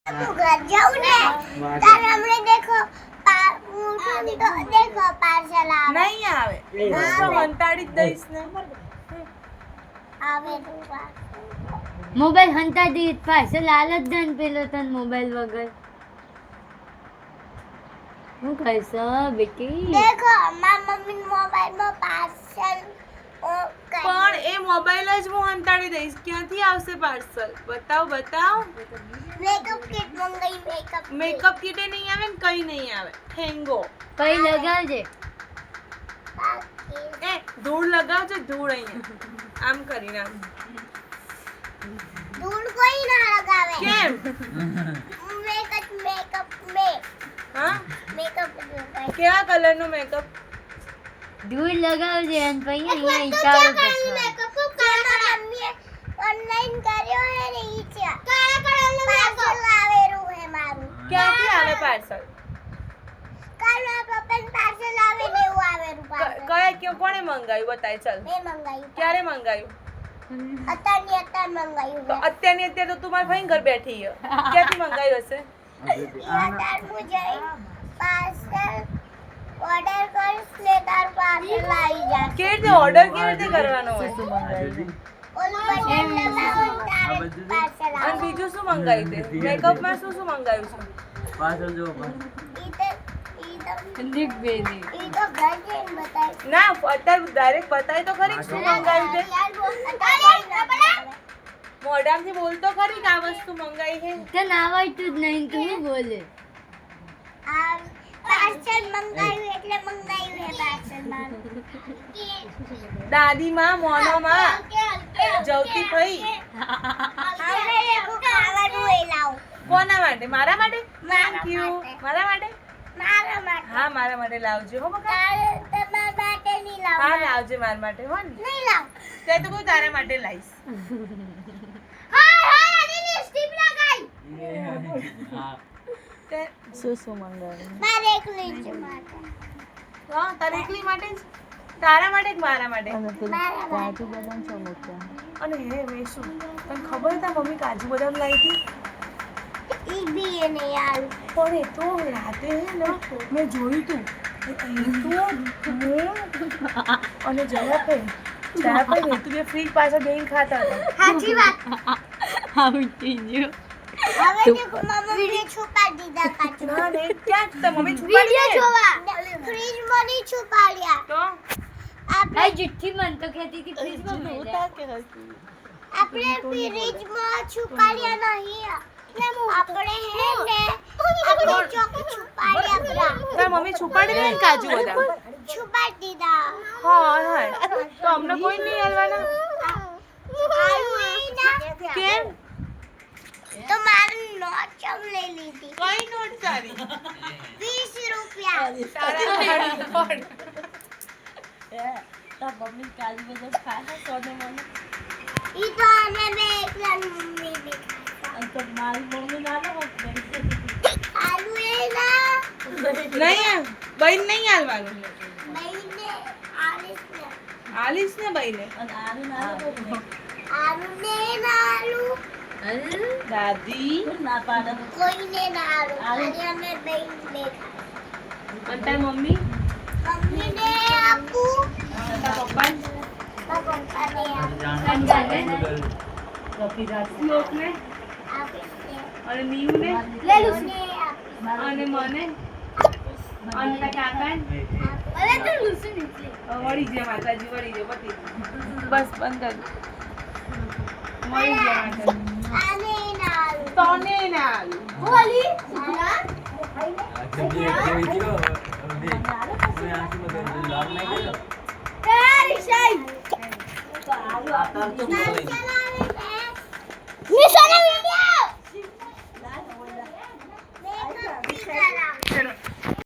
घर जाऊं ने तार हमने देखो देखो पार्सल आवे नहीं आवे तो हंताड़ी दईस ने आवे तो મોબાઈલ હંતા દી પાર્સલ આલ જ દન પેલો તન મોબાઈલ વગર હું કહેશો બેટી देखो मां मम्मी मोबाइल में पार्सल પણ એ મોબાઈલ જ હું હંતાડી દઈશ ક્યાંથી આવશે પાર્સલ બતાવ બતાવ मेकअप किट मंगाई મેકઅપ કીટે નહીં આવે ને કઈ નહીં આવે ઠેંગો કઈ લગાવજે એ ધૂળ લગાવજો ધૂળ અહીંયા આમ કરીને આમ धूल कोई ना लगावे કેમ मेकअप में હા मेकअप કેવા કલરનો મેકઅપ ધૂળ લગાવજે અને પછી एक અહીંયા बार तो ઈશારો क्या કરવાનો मेकअप को करना मम्मी ऑनलाइन કર્યો હે ને ઈ છે કાળા કલરનો પાર્સલ આવેરું હે મારું ક્યાંથી આવે પાર્સલ કાલ મારા પપ્પાનું પાર્સલ આવે ને એવું આવેરું પાર્સલ કયા કોણે મંગાવ્યું બતાય ચાલ મેં મંગાવ્યું ક્યારે મંગાવ્યું અત્યાર મંગાવ્યું તો અત્યારે તો તું મારા ભાઈ ઘર બેઠી છે ક્યાંથી મંગાવ્યું હશે અત્યાર મુજે પાર્સલ ઓર્ડર કરીશ ને તાર પાર્સલ આવી જશે કેવી રીતે ઓર્ડર કેવી રીતે કરવાનો હોય ઓલું બટન દબાવો તારે પાર્સલ અને આવે બીજું શું મંગાવ્યું તે મેકઅપમાં શું મંગાવ્યું છે પાછળ જો સંદીપ બેની ઈ તો ઘર જઈને બતાય ના અત્યારે ડાયરેક્ટ બતાય તો ખરી શું મંગાવ્યું તે મોઢામાંથી બોલતો ખરી કે આ વસ્તુ મંગાવી છે તને આવડતું જ નહીં તું શું બોલે પાર્સલ મંગાવ્યું એટલે મંગાવ્યું હે પાર્સલ મારું દાદી માં મોનો માં જવતી ભાઈ હવે એકો ખાવાનું એ લાવ કોના માટે મારા માટે મારા થેન્ક યુ માટે. મારા માટે મારા માટે હા મારા માટે લાવજો હો બકા તારે તમારા માટે નહીં લાવ હા લાવજે મારા માટે હો ને નહીં લાવ તે તો કોઈ તારા માટે લાવીશ હાય હાય આની લિપસ્ટિક લગાઈ તે મારે એકલી જ માટે હા તારે એકલી માટે જ તારા માટે કે મારા માટે મારા માટે અને હે મે શું તને ખબર હતા મમ્મી કાજુ બદામ લાવી હતી ઈ બી એને યાર પણ એ તો રાતે હે ને મેં જોયું તું અને જયા પે તું બે ફ્રીજ પાછળ બેહીને ખાતા હતા સાચી વાત આવતી ગયો હવે દેખો મમ્મીને છુપા દીધા કાચુ ના ને ક્યાં છે મમ્મી છુપાડી વિડિયો દે જોવા ફ્રીજમાં નહીં છુપાડ્યા તો આપણે આ જુઠ્ઠી મન તો કહેતી હતી ફ્રીજમાં મેલ્યા. આપણે ફ્રીજમાં છુપાડ્યા નહીં આપણે હે ને આપણે ચોક છુપાડ્યા હતા તાર મમ્મી છુપાડી દે ને કાજુ બદામ છુપાડી દીધા હા હા તો અમને કોઈ નહીં હાલવાના આલુ એ ના કેમ તો મારું નોટ ચમ લઈ લીધી કઈ નોટ તારી 20 રૂપિયા તારા નોટ ઈ તો અમે બે એકલા મમ્મી બે આલુ એ ના નહીં બહેન નહીં હાલવાનું લઈને આલીશ ને બહેને આલુ ને ના આલુ દાદી કોઈને ના આલુ અને અમે બે બે અને તાર મમ્મી મમ્મીને આપું તાર પપ્પા મારા પપ્પાને શ્લોકને આપીશ અને નીવને લેલુને અને મને અને તાર કાકાને અરે તો લૂસી નીકળી વળી જાય માતાજી વળી જાય બધી બસ બંધ કર મળી જાય માતાજી આને ના આલુ તને ના આલું બોલી નિશાને